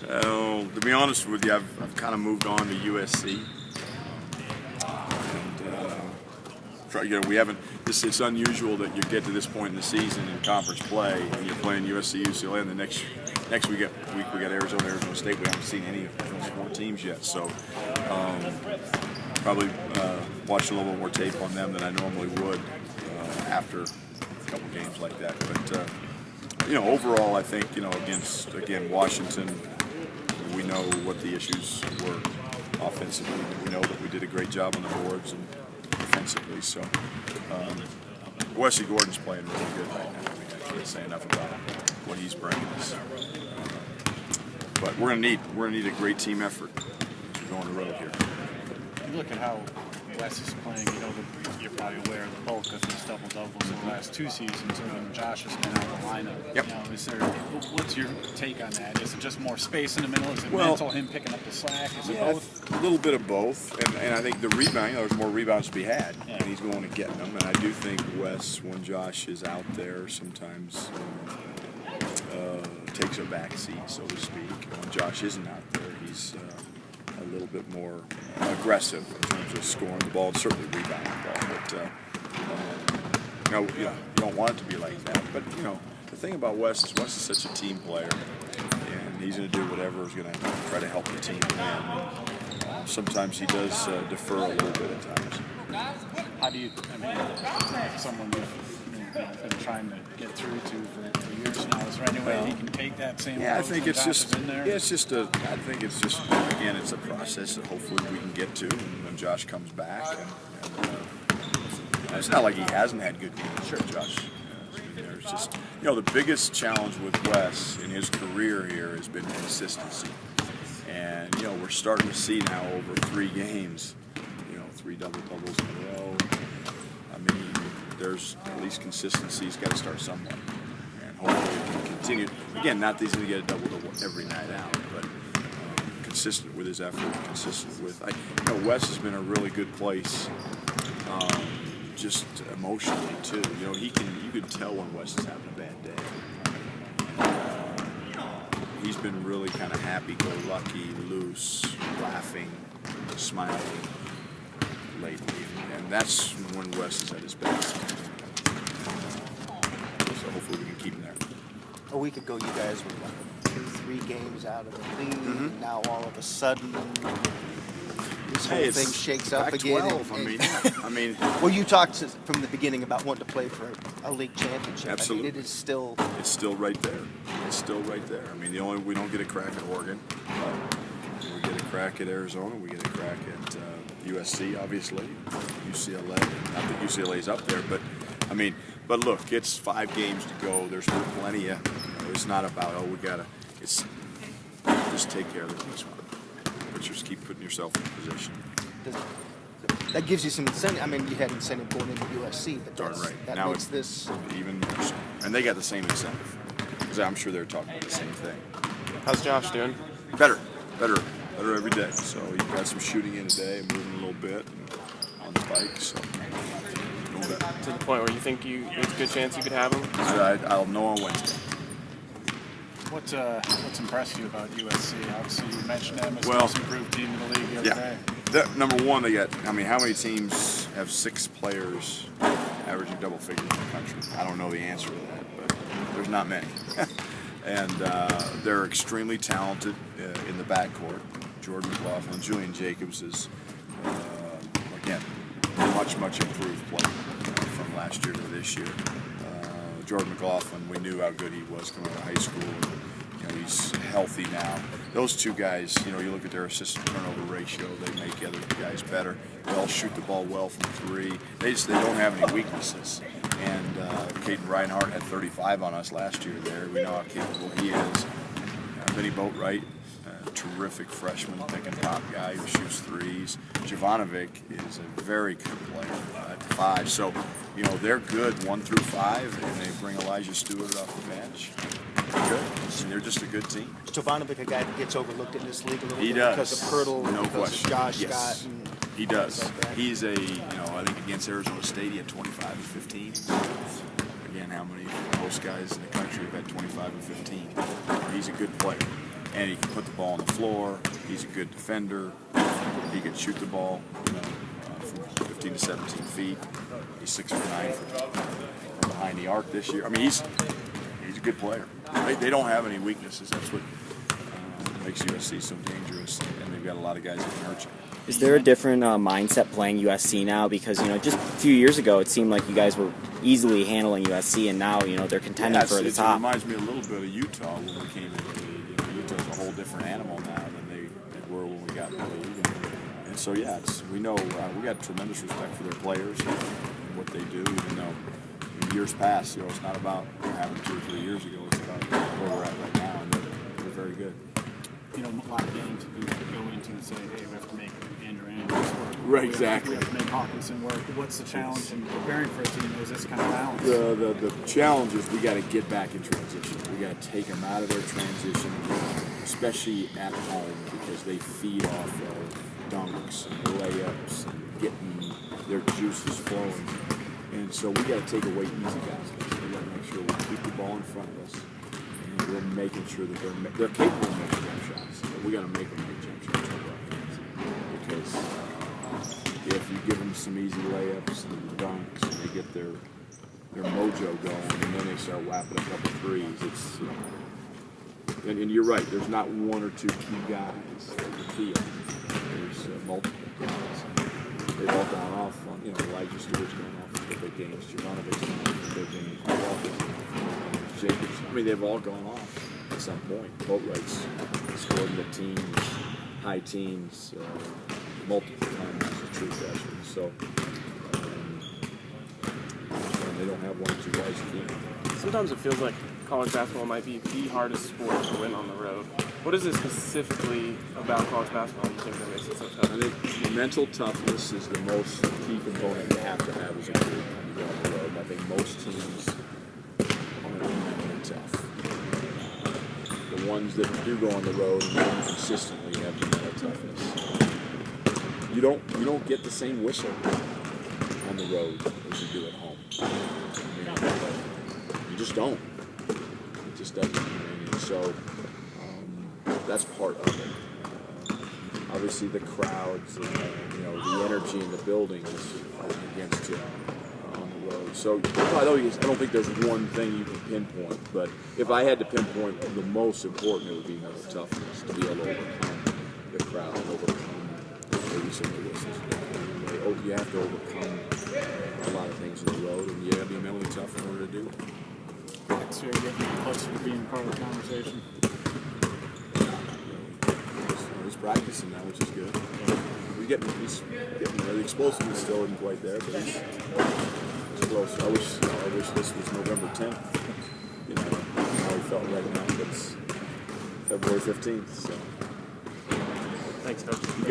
To be honest with you, I've kind of moved on to USC. We haven't. It's unusual that you get to this point in the season in conference play and you're playing USC, UCLA, and the next week we got Arizona State. We haven't seen any of those 4 teams yet, so probably watch a little bit more tape on them than I normally would after a couple games like that. But overall, I think against Washington, we know what the issues were offensively. We know that we did a great job on the boards and defensively. So Wesley Gordon's playing really good right now. I can't say enough about what he's bringing us. But we're gonna need a great team effort as we go on the road here. You look at how Wes is playing. You're probably aware of the bulk of his double-doubles in the last 2 seasons when Josh has been out of the lineup. Yep. What's your take on that? Is it just more space in the middle? Is it mental, him picking up the slack? Is it both? A little bit of both. And I think the rebound, there's more rebounds to be had. Yeah. And he's going to get them. And I do think Wes, when Josh is out there, sometimes takes a back seat, so to speak. When Josh isn't out there, he's a little bit more aggressive in terms of scoring the ball and certainly rebounding the ball. But you don't want it to be like that. But the thing about Wes is such a team player, and he's going to do whatever is going to try to help the team win. Sometimes he does defer a little bit at times. How do you? Someone you've been trying to get through to for years now. Is there any way he can take that same? Yeah, I think it's just. Yeah, it's just a. I think it's just. Again, it's a process that hopefully we can get to when Josh comes back. And it's not like he hasn't had good games. Sure, Josh. There's just the biggest challenge with Wes in his career here has been consistency, and we're starting to see now over 3 games, 3 double-doubles in a row. I mean, there's at least consistency. He's got to start somewhere, and hopefully he can continue. Again, not that he's going to get a double-double every night out, but consistent with his effort, consistent with. Wes has been a really good place, just emotionally too. You can tell when Wes is having a bad day. He's been really kind of happy-go-lucky, loose, laughing, smiling lately, and that's when Wes is at his best. So hopefully we can keep him there. A week ago, you guys were 2-3 games out of the lead. Mm-hmm. Now all of a sudden, this whole thing shakes up again. 12, I mean. Well, you talked from the beginning about wanting to play for a league championship. Absolutely. I mean, it is still. It's still right there. It's still right there. I mean, we don't get a crack at Oregon. We get a crack at Arizona. We get a crack at USC, obviously. UCLA. Not that UCLA's up there, but But look, it's 5 games to go. There's plenty of. It's not about we gotta. It's just take care of the next one. But just keep putting yourself in position. That gives you some incentive. I mean, you had incentive going into USC, but darn right. That now makes this even more so. And they got the same incentive. Because I'm sure they're talking about the same thing. How's Josh doing? Better every day. So he got some shooting in today, moving a little bit on the bike. So doing better. To the point where you think there's a good chance you could have him? I'll know on Wednesday. What's impressed you about USC? Obviously, you mentioned them as the most improved team in the league the other day. Number one, they got. How many teams have 6 players averaging double figures in the country? I don't know the answer to that, but there's not many. And they're extremely talented in the backcourt. Jordan McLaughlin, Julian Jacobs is again much improved player from last year to this year. Jordan McLaughlin, we knew how good he was coming out of high school. He's healthy now. Those 2 guys, you look at their assist turnover ratio, they make the other guys better. They all shoot the ball well from 3. They don't have any weaknesses. And Caden Reinhardt had 35 on us last year there. We know how capable he is. Vinny Boatwright, terrific freshman, pick and pop guy who shoots 3s. Jovanovic is a very good player at 5. So, they're good 1 through 5, and they bring Elijah Stewart off the bench. They're good. And they're just a good team. Jovanovic, a guy that gets overlooked in this league a little bit because of Hurdle, no because question. of Josh Yes. Scott. He does. Like He's I think against Arizona State, he had 25 and 15. again, how many most guys in the country have had 25 and 15. He's a good player, and he can put the ball on the floor. He's a good defender. He can shoot the ball, from 15 to 17 feet. He's 6'9" from behind the arc this year. I mean, he's a good player. They don't have any weaknesses. That's what makes USC so dangerous, and they've got a lot of guys that can hurt you. Is there a different mindset playing USC now? Because, just a few years ago, it seemed like you guys were easily handling USC, and now, they're contending for the top. It reminds me a little bit of Utah when we came into the league. Utah's a whole different animal now than they were when we got in the league. And so, yeah, we know we got tremendous respect for their players and what they do, even though in years past, it's not about what happened 2 or 3 years ago. It's about where we're at right now, and they're very good. A lot of games you go into and say, hey, we have to make Andrew Andrews work. Right, exactly. We have to make Hawkinson work. What's the challenge in preparing for a team? Is this kind of balance? The challenge is we got to get back in transition. We got to take them out of their transition, especially at home, because they feed off of dunks and layups and getting their juices flowing. And so we got to take away easy baskets. We got to make sure we keep the ball in front of us, and we're making sure that they're capable of making jump shots. But we got to make them make jump shots on offense, because if you give them some easy layups and dunks, and they get their mojo going, and then they start whapping a couple threes, it's and you're right. There's not one or two key guys that you feel. There's multiple guys. They've all gone off on, Elijah Stewart's going off in big games, Jovanovich's going off in big games, Jacobs. I mean, they've all gone off at some point. Boatwright's scored in the teens, high teens, multiple times as a true freshman. So they don't have one or two guys who can. Sometimes it feels like college basketball might be the hardest sport to win on the road. What is it specifically about college basketball you think that makes it so tough? I think the mental toughness is the most key component you have to have as a group when you go on the road. I think most teams are mentally tough. The ones that do go on the road and win consistently have the mental toughness. You don't get the same whistle on the road as you do at home. You just don't. It just doesn't. And so that's part of it. Obviously, the crowds, and, the energy in the building is against you on the road. So I don't think there's one thing you can pinpoint. But if I had to pinpoint the most important, it would be mental toughness, to be able to overcome the crowd, overcome maybe some of the whistles. You have to overcome a lot of things on the road, and you have to be mentally tough in order to do it. So you're getting closer to being part of the conversation. He's practicing now, which is good. He's getting there. The explosiveness still isn't quite there, but he's close. I wish this was November 10th. How he felt right now, but it's February 15th. So. Thanks, Coach.